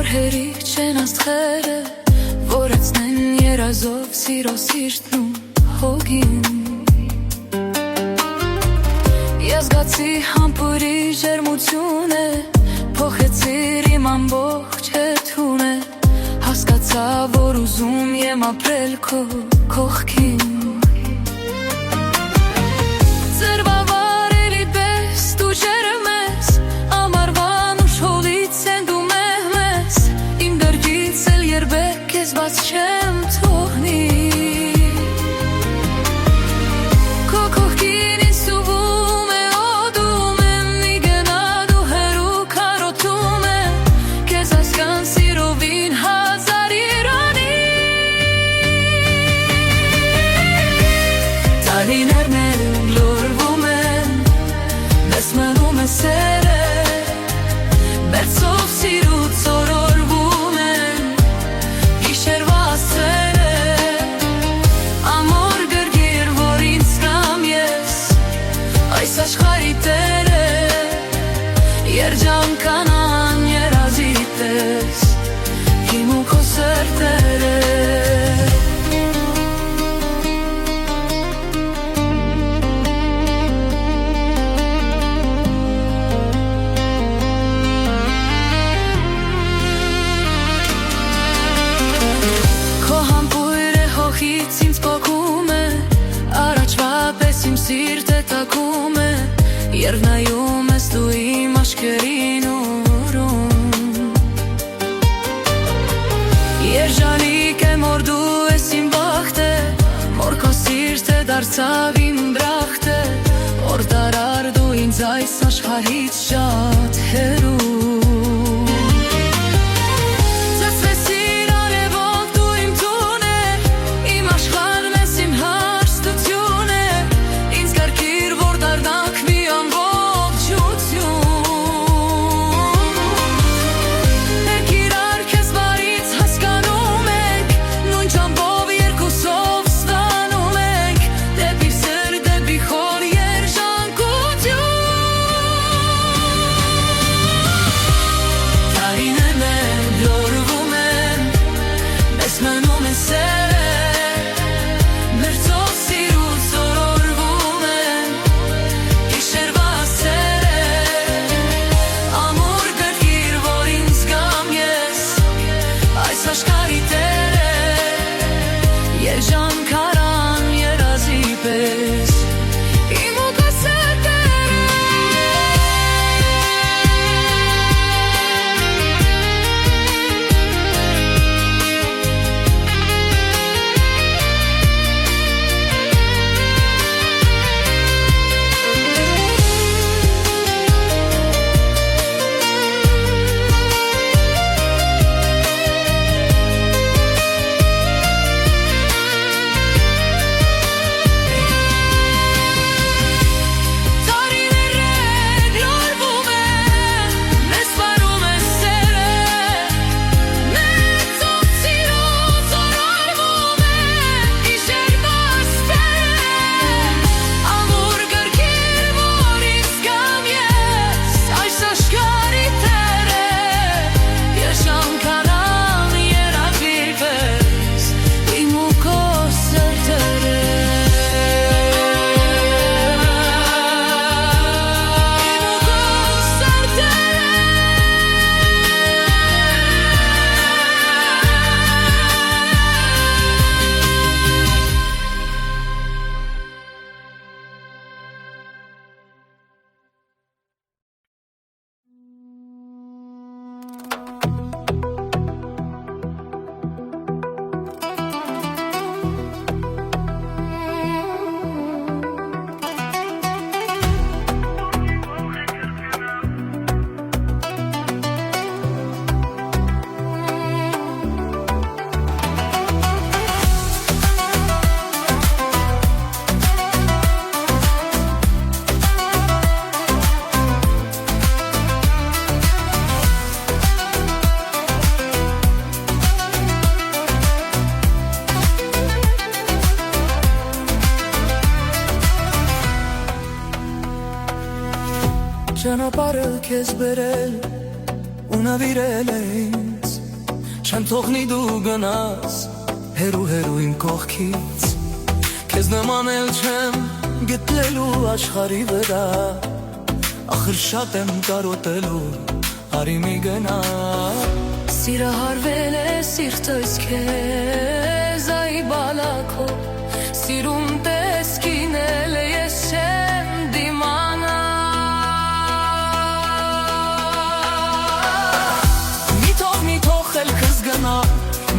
Արհերի չեն աստղերը, որացնեն երազով սիրո սիրտն ու հոգին։ Ես զգացի համբուրի ջերմությունը, փոխեցիր իմ ամբողջ հերթունը, հասկացա, որ ուզում եմ ապրել քո կողքին։ Ձերբավարելի պես դու ջերմ ես, ամառվան ուշ հոլից են դու մեհմես, իմ դրգից էլ երբեք քեզ բաց չեմ թողնի։ Քո կողքին ինձ սուվում է, օդում եմ, մի գնա դու հեռու քարոթում եմ, քեզ հասկան սիրովին հազար իրանի։ Տարիներն լորվում են, մեզ մնում է սերը, բերձով սիրուց օրորվում են, գիշերվա աստղերը, ամոր գրգիր, որ ինձ կամ ես, այս աշխարհի տերը, երջանկանան երազի պես, իմ ու քո սրտերը։ Ինձ պոկում է, առաջվա պես իմ սիրտը տակում է, երբ նայում ես դու իմ աչքերին ուրում։ Երջանիկ եմ, որ դու ես իմ բախտը, որ քո սիրտը դարձավ իմ բրախտը, որ տարար դու ինձ այս աշխարհից շատ հեռու։ Ճանապարհը քեզ բերել ու նվիրել է ինձ, չեմ թողնի դու գնաս հերու հերու իմ կողքից Քեզ նման էլ չեմ գտնելու աշխարհի վրա Ախր շատ եմ կարոտելու արի մի գնա Սիրահարվել է սիրտս քեզ այ բալակո Սիրում տեսքին էլ ես չեմ դիմանա Մի թող էլ քեզ գնա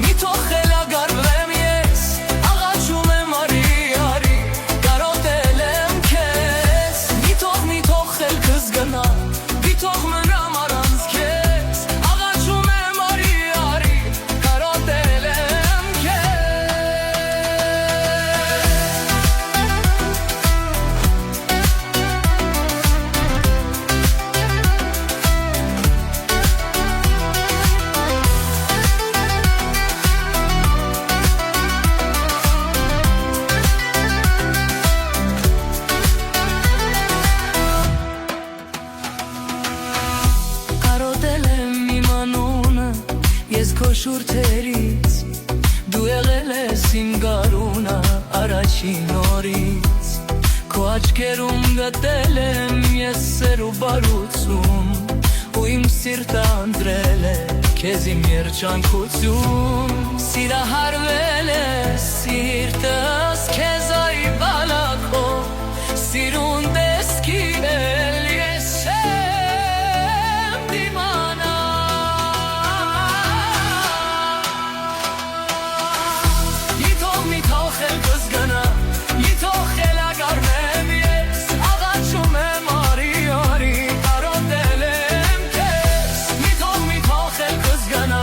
Մի թող էլ ագարվեմ ես Աղաչում եմ արի արի կարոտել եմ քեզ Մի թող էլ քեզ գնա Մի թող մնամ առանց քեզ Աղաչում եմ արի արի կարոտել եմ Ես քո շուրթերից Դու եղել ես իմ գարունը առաջին օրից Քո աչքերում գտել եմ ես սեր ու բարություն Ու իմ սիրտը ընտրել է քեզ իմ երջանկություն Սիրահարվել է սիրտս քեզ այ բալակո Սիրուն տեսքին էլ ես չեմ դիմանա Մի թող էլ քեզ գնա Մի թող էլ ագարվեմ ես Աղաչում եմ արի արի կարոտել եմ քեզ Մի թող էլ քեզ գնա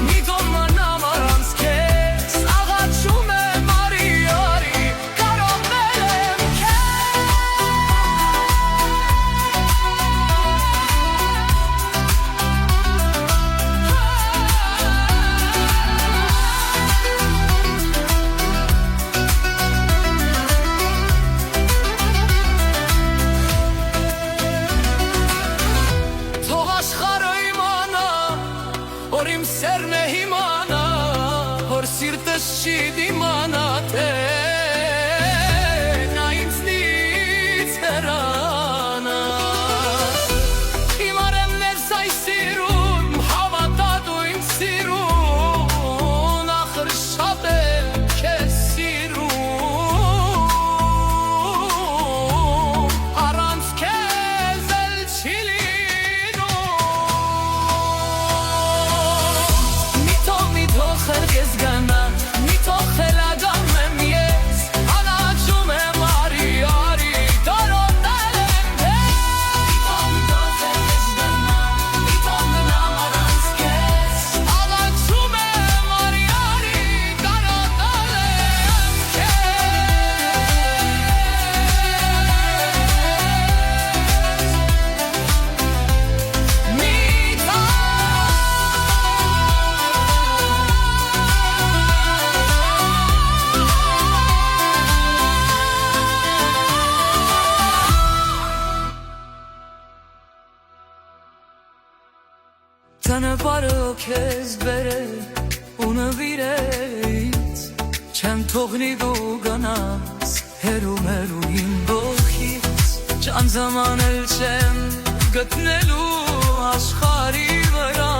Մի թող մնամ առանց քեզ Աղաչում եմ արի արի կարոտել եմ Որ իմ սերն է հիմանա Որ սիրտս չի դիմանա թե Նա ինձնից հեռանա Հիմար եմ ներս այս սիրուն Հավատա դու ինձ սիրուն Ախր շատ եմ քեզ սիրուն Առանց քեզ էլ չի Թող քեզ գնա, մի թող էլ ագարվեմ ես Աղաչում եմ արի արի կարոտել եմ քեզ Մի թող էլ քեզ գնա, մի թող մնամ առանց քեզ Աղաչում եմ արի արի կարոտել եմ Ճանապարհը քեզ բերել ու նվիրել Չեմ թողնի դու գնաս հերու մերու իմ գողքից Ճանձաման էլ չեմ գտնելու աշխարհի վրա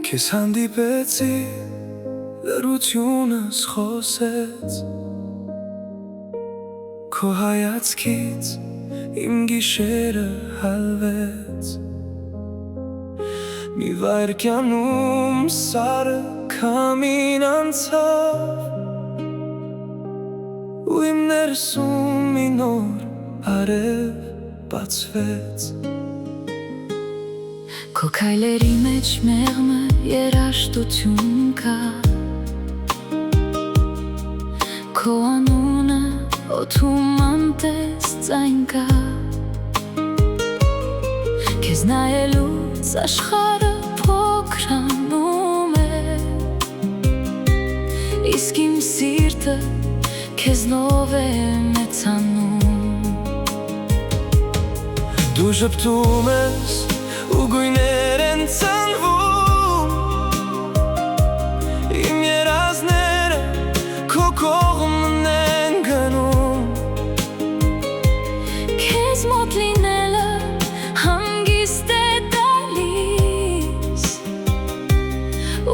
Քեզ հանդիպեցի լրությունս խոսեց Քո հայացքից իմ գիշերը հալվեց Մի վայրկյանում սարը քամին անցավ Ու իմ ներսում մի նոր արև բացվեց Քո քայլերի մեջ մեղմը երաշտություն կա Քո անունը օդում անտես ձայն կա Քեզ նայելուց աշխարհը փոքր սիրտը քեզնով է մեծանում Դու շպտում ես ու գույներ են ծնվում Իմ երազները քո կողմն են գնում Քեզ մոտ լինելը հանգիստ է տալիս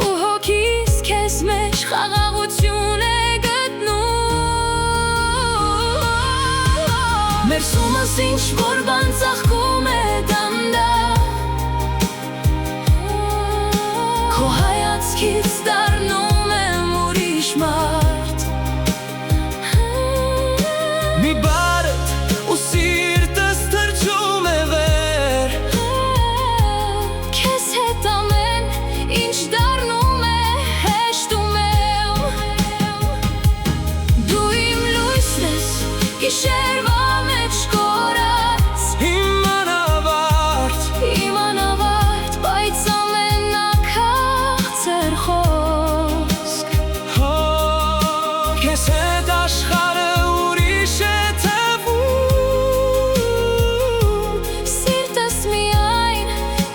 Ու հոգիս քեզ մեջ խաղաղություն է գտնում Մեր սումս ինչ-որ բան ծաղկում է դանդաղ Քո հայացքից դառնում եմ ուրիշ մարդ Մի բարդ ու սիրտս թրջում է վեր Քեզ հետ ամեն ինչ դառնում է հեշտում եմ Դու իմ լույսն ես գիշերվա մեջ կորած Իմ անավարտ, բայց ամենաքաղցր խոսք Քեզ հետ աշխարհը ուրիշ է թվում Սիրտս միայն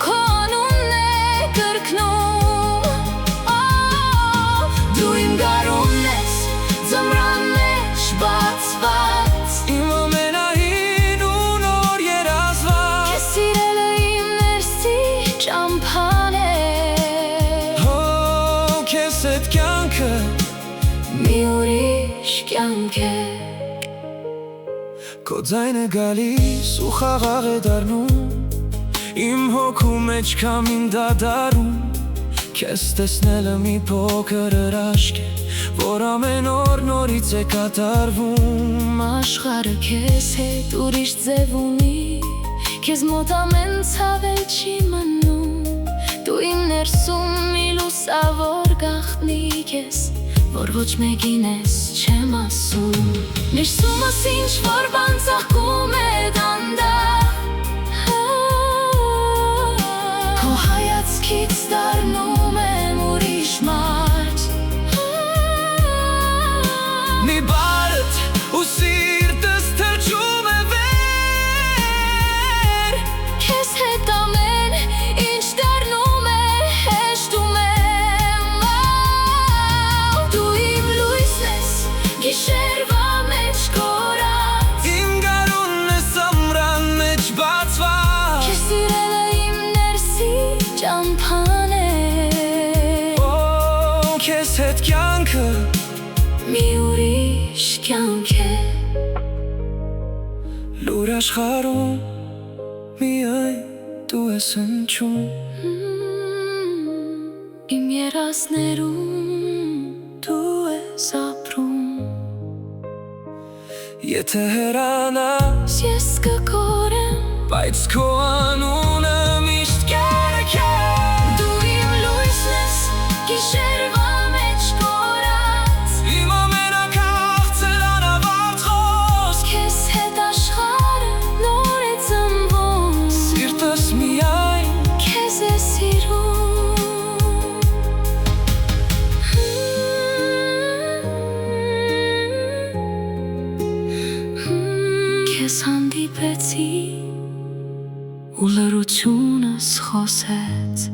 քո անունն է կրկնում Դու իմ գարունն ես, ձմռան մեջ բացված Իմ ամենահին ու նոր երազված Քեզ սիրելը իմ ներսի ճամփան է Քեզ հետ կյանքը Մի ուրիշ կյանք է Քո ձայնը գալիս ու խաղաղ է դառնում Իմ հոգու մեջ քամին դադարում Քեզ տեսնելը մի փոքր հրաշք է Որ ամեն օր նորից է կատարվում Աշխարհը քեզ հետ ուրիշ ձև ունի Քեզ մոտ ամեն ցավել չի մնում Դու իմ ներսում մի լուսավոր գաղտնիք ես Որ ոչ մեկին ես չեմ ասում Մեր սումս ինչ-որ բան ծաղկում է դանդաղ Քո հայացքից դառնում եմ ուրիշ մարդ Մի բարդ ու սիրտս թրջում է վեր Քեզ հետ ամեն ինչ դառնում է հեշտում եմ Դու իմ լույսն ես գիշերվա մեջ կորած Իմ գարունն ես ամռան մեջ բացված Քեզ սիրելը իմ ներսի ճամփան է Քեզ հետ կյանքը Մի ուրիշ կյանք է Լուր աշխարհում միայն դու ես հնչում Իմ երազներում դու ես ապրում Եթե հեռանաս Ես կկորեմ Բայց քո անունը միշտ կերեք է Դու իմ լույսն ես գիշերվա մեջ կորած Իմ ամենաքաղցր անավարտ խոսք Քեզ հետ աշխարհը նոր է ծնվում Սիրտս միայն Քեզ է սիրում Քեզ հանդիպեցի ու լռությունս խոսեց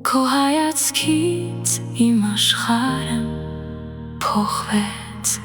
Քո հայացքից իմ աշխարհը փոխվեց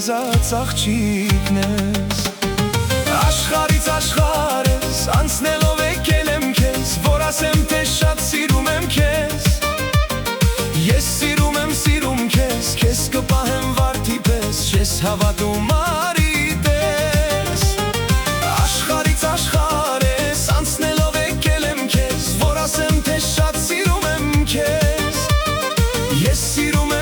գազած աղջիկն ես Աշխարից աշխար ես անցնելով եկել եմ քեզ Որ ասեմ թե շատ սիրում եմ քեզ Ես սիրում քեզ Քեզ կպահեմ վարդի պես Չես հավատում արի պես Աշխարից աշխար ես անցնելով եկել եմ քեզ Որ ասեմ թե շատ սիրում եմ քեզ Ես սիրում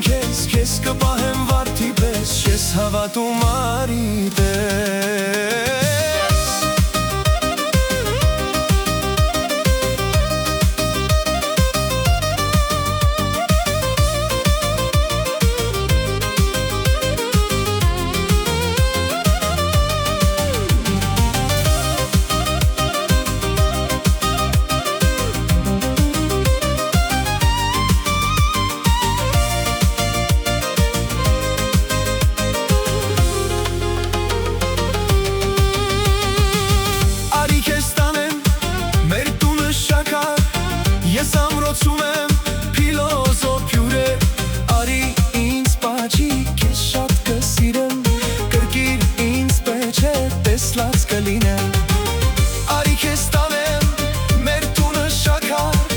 քեզ Քեզ կպահեմ վարդի պես Չես հավատում արի պես Ես ամրոցում եմ փիլոզոփյուր Արի ինձ պաչի, քեզ շատ կսիրեմ Կրկիր ինձ պեչ է, տեսլած կլինեմ Արի քեզ տանեմ, մեր տունը շաքար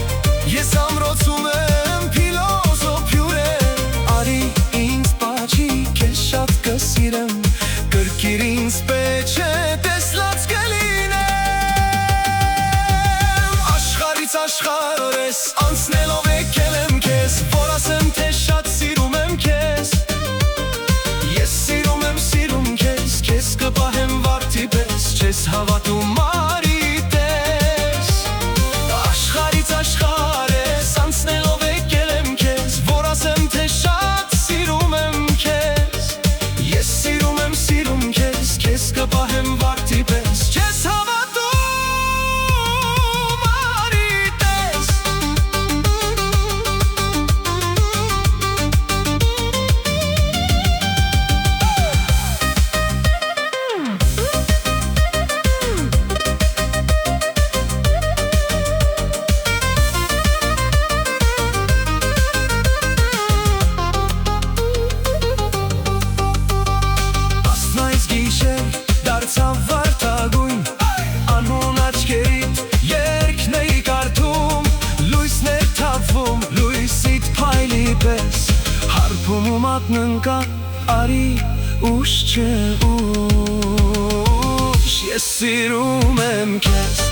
Ես ամրոցում եմ փիլոզոփյուր Արի ինձ պաչի, քեզ շատ կսիրեմ Կրկիր ինձ պեչ է, տեսլած կլինեմ Աշխարհ ես անցնելով եկել եմ քեզ Որ ասեմ թե շատ սիրում եմ քեզ Ես սիրում քեզ Քեզ կպահեմ վարդի պես Չես հավատում արի պես Աշխարհից աշխարհ ես անցնելով եկել եմ քեզ Որ ասեմ թե շատ սիրում եմ քեզ Ես սիրում քեզ Քեզ կպահեմ վարդի պես Չես հավատում Դարձավ վարդագույն Անհուն աչքերիդ երկն էի կարդում Լույսներ թափվում լույսիդ փայլի պես Հարբում ու մատննկա արի ուշ չէ ուշ Ես սիրում եմ քեզ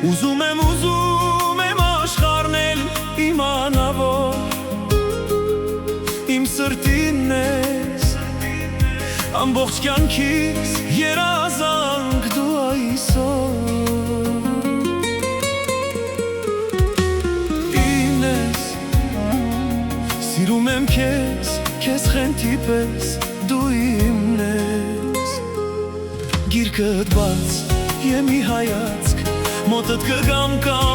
Ուզում եմ աշխարհնել իմանավոր Իմ սրտինն ես ամբողջ կյանքիս երազանք դու այսօր Ինձ ես սիրում եմ քեզ խենթի պես դու իմն ես Գիրկդ բաց եմ ի հայացք Մոտդ կգամ կամաց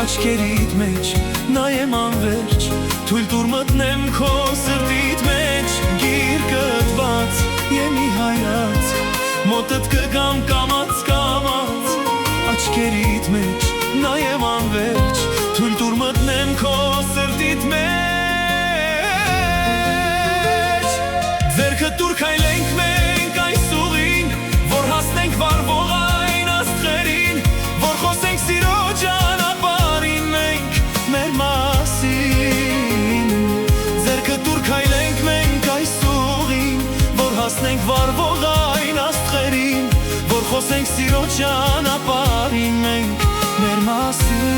Աչքերիդ մեջ նայեմ անվերջ Թույլ տուր մտնեմ քո սրտիդ մեջ Գիրկդ բաց եմ ի հայացք Մոտդ կգամ կամաց Աչքերիդ մեջ նայեմ անվերջ Թույլ տուր մտնեմ քո սրտիդ մեջ Ձեռքդ տուր քայլենք մենք այս ուղին Որ հասնենք վարվող Որ խոսենք սիրո ճանապարհին մենք մեր մասին Ձեռքդ տուր քայլենք մենք այս ուղին Որ հասնենք վարվող այն աստղերին Որ խոսենք սիրո ճանապարհին մենք մեր մասին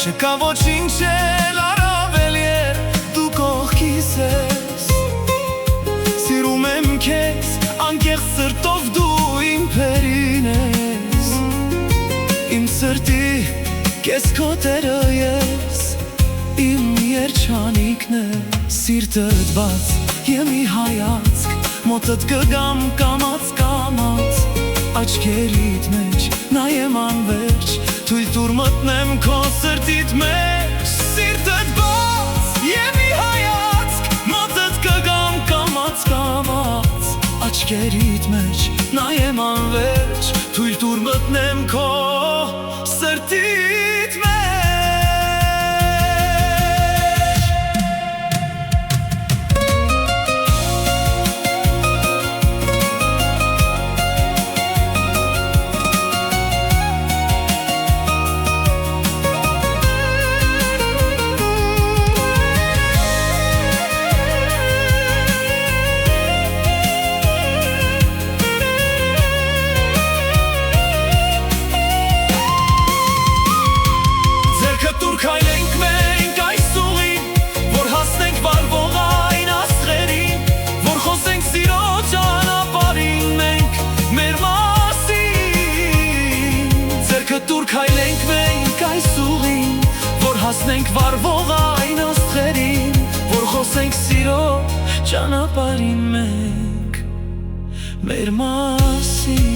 Չկա ոչինչ էլ առավել երբ դու կողքիս ես Սիրում եմ քեզ անկեղծ սրտով դու իմ փերին ես Իմ սրտի կես քո տերը ես Իմ երջանիկն ես Սիրտդ բաց եմ ի հայացք Մոտդ կգամ կամաց Աչքերիդ մեջ նայեմ անվերջ Թույլ տուր մտնեմ քո սրտիդ մեջ Սիրտդ բաց եմ ի հայացք Մոտդ կգամ կամաց Աչքերիդ մեջ նայեմ անվերջ Թույլ տուր մտնեմ քո սրտիդ մեջ Քայլենք մենք այս ուղին Որ հասնենք վարվող այն աստղերին Որ խոսենք սիրո ճանապարհին մենք մեր մասին Ձեռքդ տուր քայլենք մենք այս ուղին Որ հասնենք վարվող այն աստղերին Որ խոսենք սիրո ճանապարհին մենք մեր մասին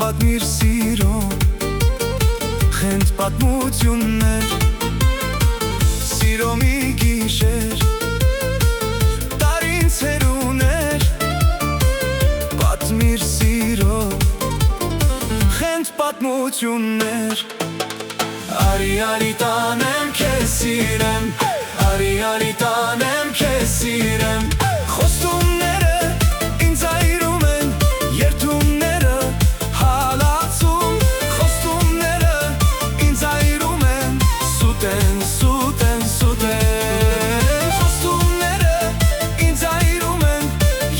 պատմիր սիրուն, խենթ պատմություններ, սիրո մի գիշեր, տարին ցերուներ, պատմիր սիրո, խենթ պատմություններ, արի արի տանեմ քեզ սիրեմ, արի արի տանեմ քեզ սիրեմ, խոստումները ինձ այրում են, երդումները հալածում, խոստումները ինձ այրում են, սուտ են, սուտ են, սուտ են, խոստումները ինձ այրում են,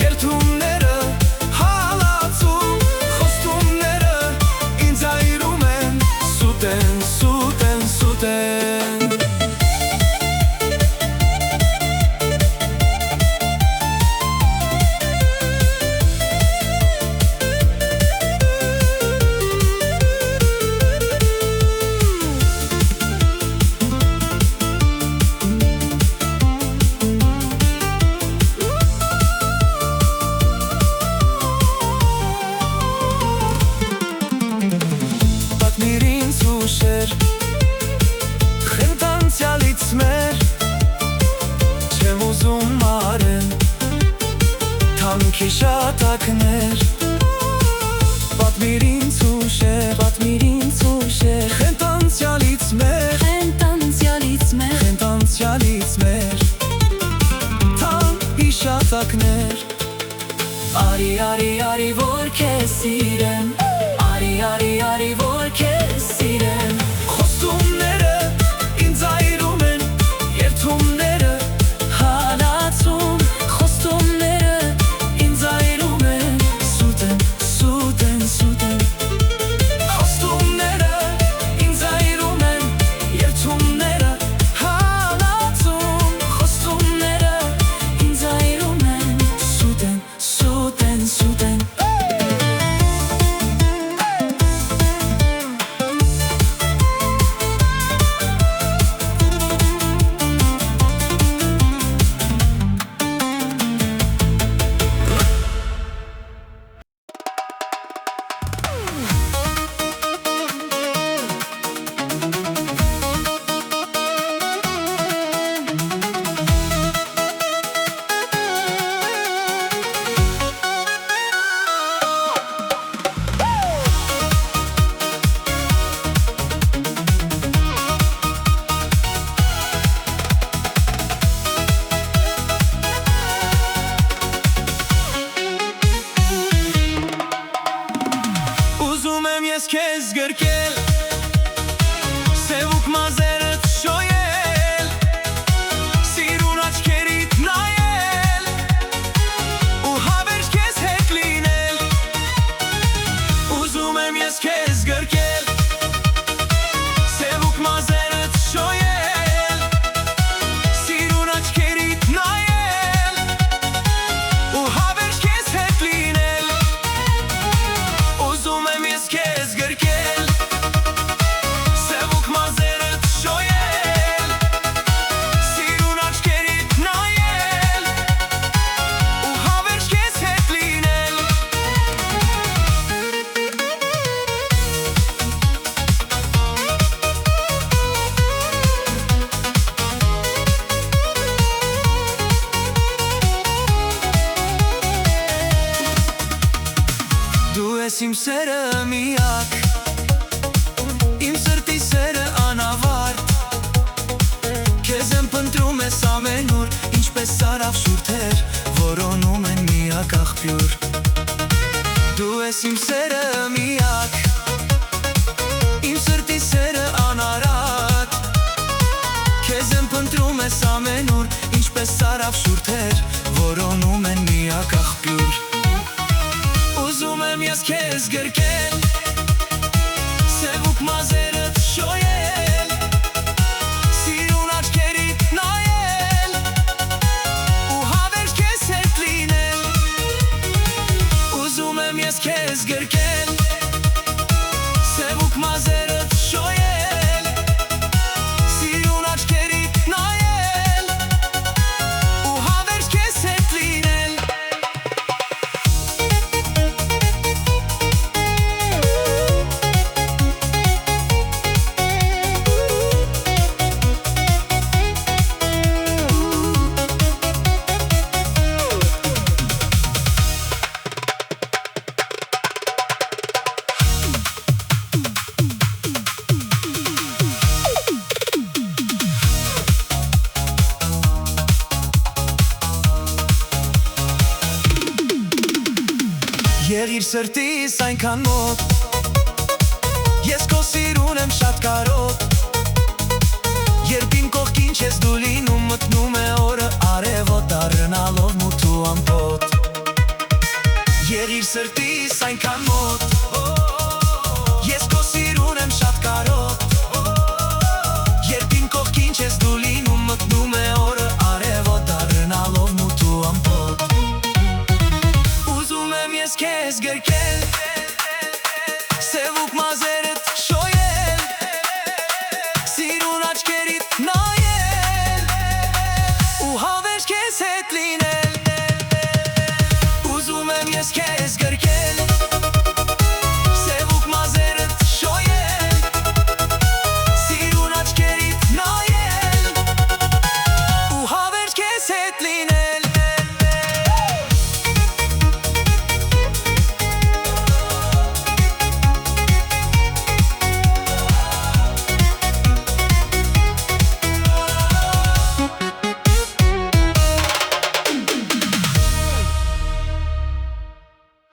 երդումները հալածում, խոստումները ինձ այրում են, սուտ են, սուտ են, սուտ են։ Պատմիր ինձ ուշեր, խենթ անցյալից մեր, չեմ ուզում մարեմ, թանքի շատակներ, պատմիր ինձ ուշեր, պատմիր ինձ ուշեր, խենթ անցյալից մեր, Խենթ անցյալից մեր, խենթ անցյալից մեր, թանքի շատակներ, արի արի արի որ քեզ սիրեմ, արի արի արի որ քեզ սիրեմ, խոստումները ինձ այրում են, երդումները հալածում, խոստումները ինձ այրում են, սուտ են, սուտ են, սուտ են, խոստումները ինձ այրում են, երդումները հալածում, խոստումները ինձ այրում են, սուտ են, սուտ են, սուտ են։ Ուզում եմ ես քեզ գրկել, սևուկ մազերդ շոյել, սիրուն աչքերիդ նայել, ու հավերժ քեզ հետ լինել, ուզում եմ ես քեզ գրկել, սևուկ մազերդ շոյել, սիրուն աչքերիդ նայել, ու հավերժ քեզ հետ լինել, ուզում եմ ես քեզ գրկել, սևուկ մազերդ շոյել, սիրուն աչքերիդ նայել, ու հավերժ քեզ հետ լինել, դու ես իմ սերը միակ, իմ սրտի սերը անավարտ, քեզ եմ փնտրում ես ամենուր, ինչպես սարավ շուրթեր, որոնում են միակ աղբյուր, դու ես իմ սերը միակ, իմ սրտի սերը անարատ, քեզ եմ փնտրում ես ամենուր, ինչպես սարավ շուրթեր, որոնում են միակ աղբյուր, ուզում եմ ես քեզ գրկել, սևուկ մազերդ շոյել, սիրուն աչքերիդ նայել, ու հավերժ քեզ հետ լինել, ուզում եմ ես քեզ գրկել, սևուկ մազերդ շոյել, սիրուն աչքերիդ նայել, ու հավերժ քեզ հետ լինել, Եղիր սրտիս այնքան մոտ, ես քո սիրուն եմ շատ կարոտ, երբ իմ կողքին չես դու լինում, մտնում է օրը արևոտ, դառնալով մութ ու ամպոտ։ Եղիր սրտիս այնքան մոտ, ես քո սիրուն եմ շատ կարոտ, երբ իմ կողքին չես դու լինում, մտնում է օրը արևոտ, դառնալով մութ ու ամպոտ։ Ուզում եմ ես քեզ գրկել, սևուկ